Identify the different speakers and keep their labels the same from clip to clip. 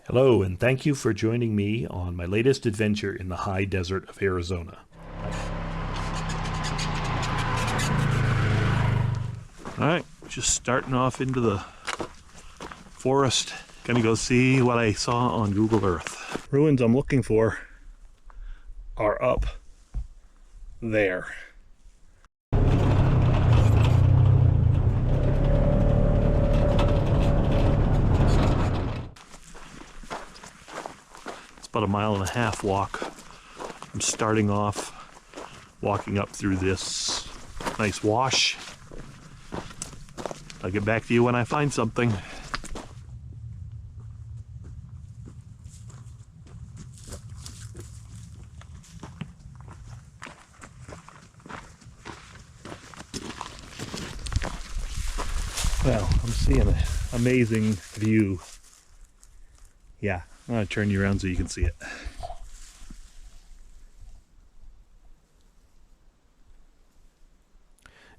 Speaker 1: Hello, and thank you for joining me on my latest adventure in the high desert of Arizona. Alright, just starting off into the forest. Gonna go see what I saw on Google Earth. Ruins I'm looking for are up there. About a 1.5 mile walk. I'm starting off walking up through this nice wash. I'll get back to you when I find something. Well, I'm seeing an amazing view. Yeah, I'm gonna turn you around so you can see it.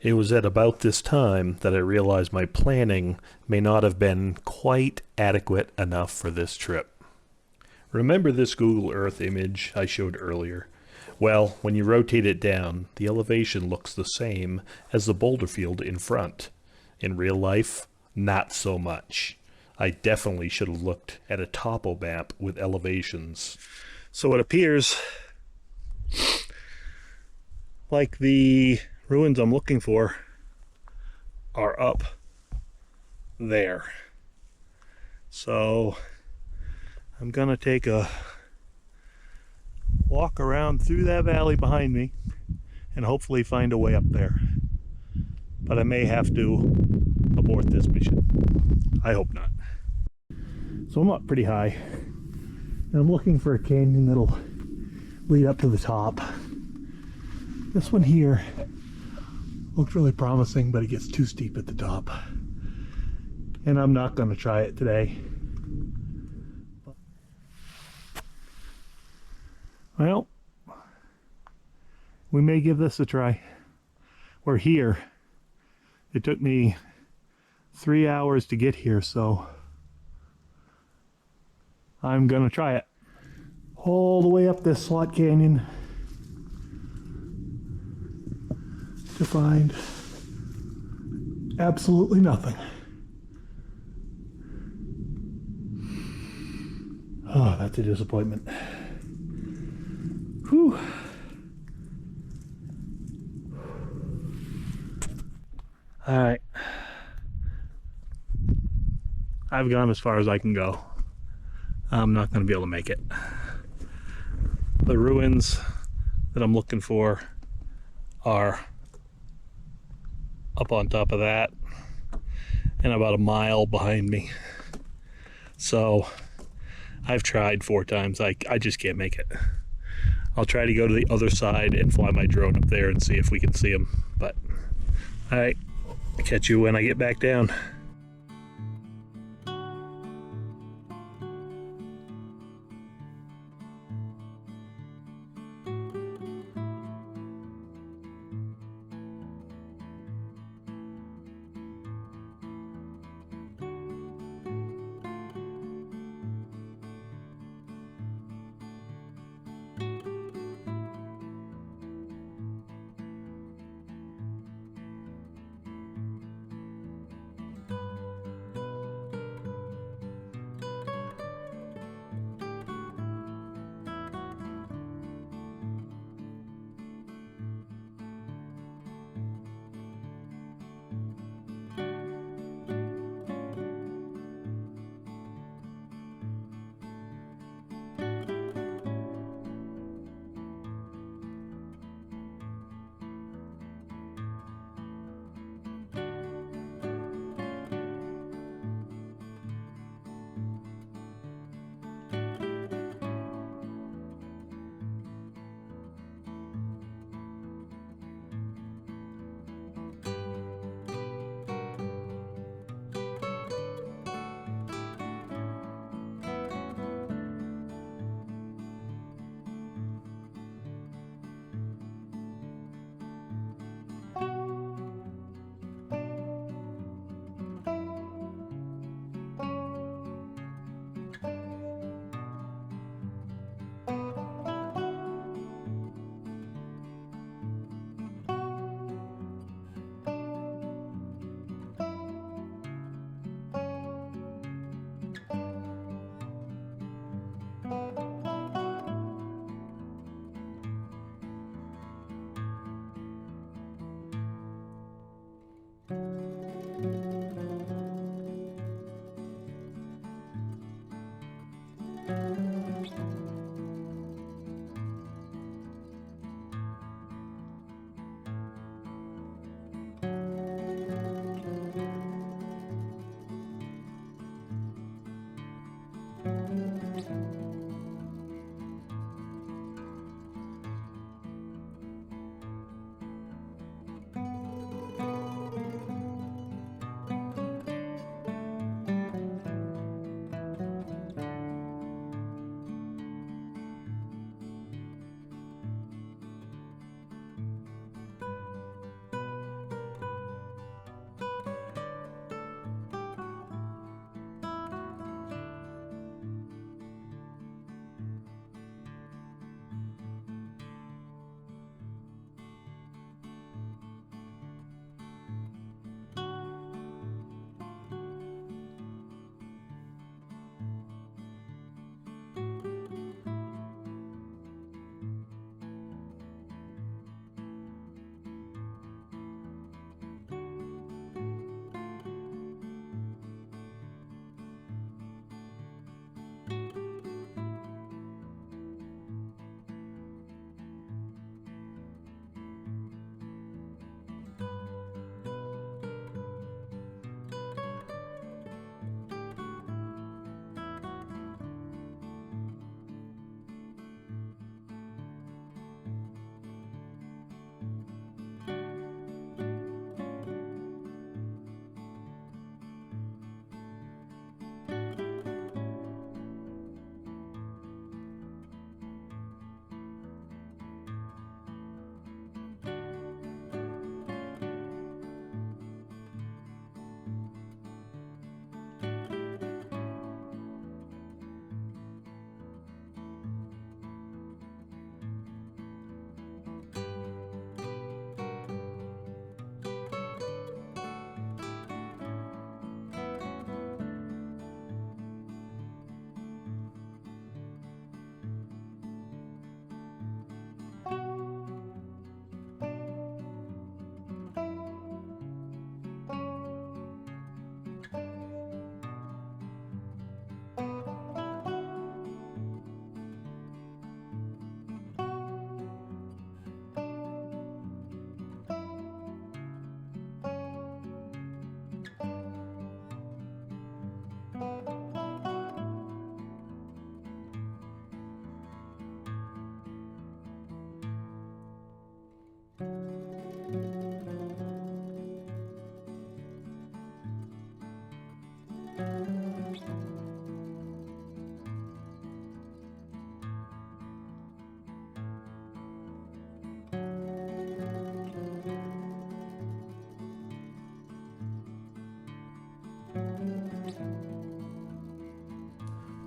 Speaker 1: It was at about this time that I realized my planning may not have been quite adequate enough for this trip. Remember this Google Earth image I showed earlier? Well, when you rotate it down, the elevation looks the same as the boulder field in front. In real life, not so much. I definitely should have looked at a topo map with elevations. So it appears like the ruins I'm looking for are up there. So I'm gonna take a walk around through that valley behind me and hopefully find a way up there. But I may have to abort this mission. I hope not. So I'm up pretty high and I'm looking for a canyon that'll lead up to the top. This one here looked really promising, but it gets too steep at the top. And I'm not going to try it today. Well, we may give this a try. We're here. It took me 3 hours to get here, so I'm gonna try it. All the way up this slot canyon to find absolutely nothing. Oh, that's a disappointment. Whew. All right. I've gone as far as I can go. I'm not going to be able to make it. The ruins that I'm looking for are up on top of that and about 1 mile behind me. So I've tried 4 times. I just can't make it. I'll try to go to the other side and fly my drone up there and see if we can see them. But all right, I'll catch you when I get back down.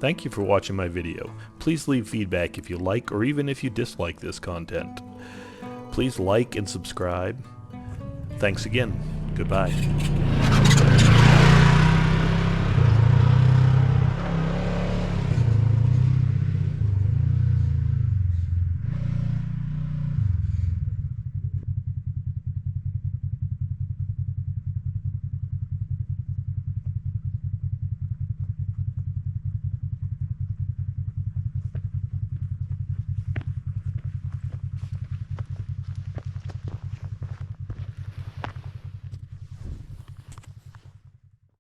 Speaker 1: Thank you for watching my video. Please leave feedback if you like or even if you dislike this content. Please like and subscribe. Thanks again. Goodbye.